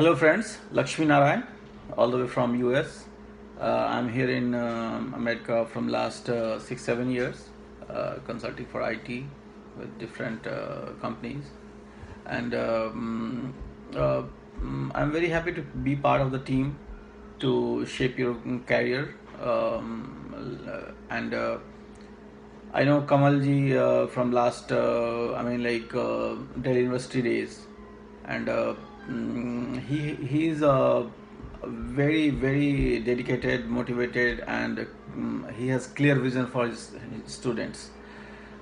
Hello friends, Lakshmi Narayan, all the way from US. I'm here in America from last 6-7 years, consulting for IT with different companies, and I'm very happy to be part of the team to shape your career. And I know Kamalji from last, Delhi University days, and he's very dedicated, motivated, and he has clear vision for his students.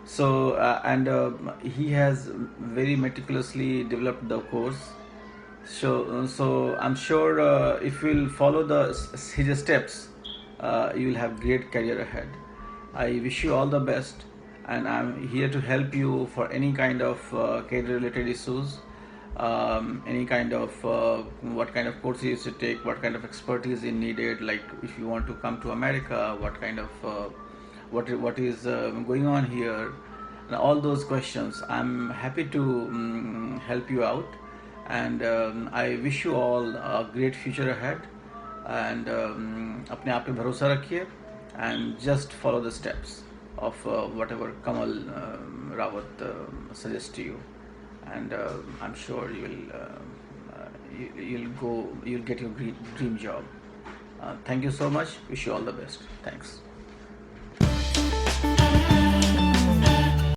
So and he has very meticulously developed the course. So I'm sure if you'll follow his steps, you'll have great career ahead. I wish you all the best, and I'm here to help you for any kind of career-related issues, any kind of what kind of courses you should take, what kind of expertise is needed. Like if you want to come to America, what kind of what is going on here, and all those questions. I'm happy to help you out, and I wish you all a great future ahead. And अपने आप पे भरोसा रखिए and just follow the steps of whatever Kamal Rawat suggests to you, and I'm sure you'll get your dream job. Thank you so much. Wish you all the best. Thanks.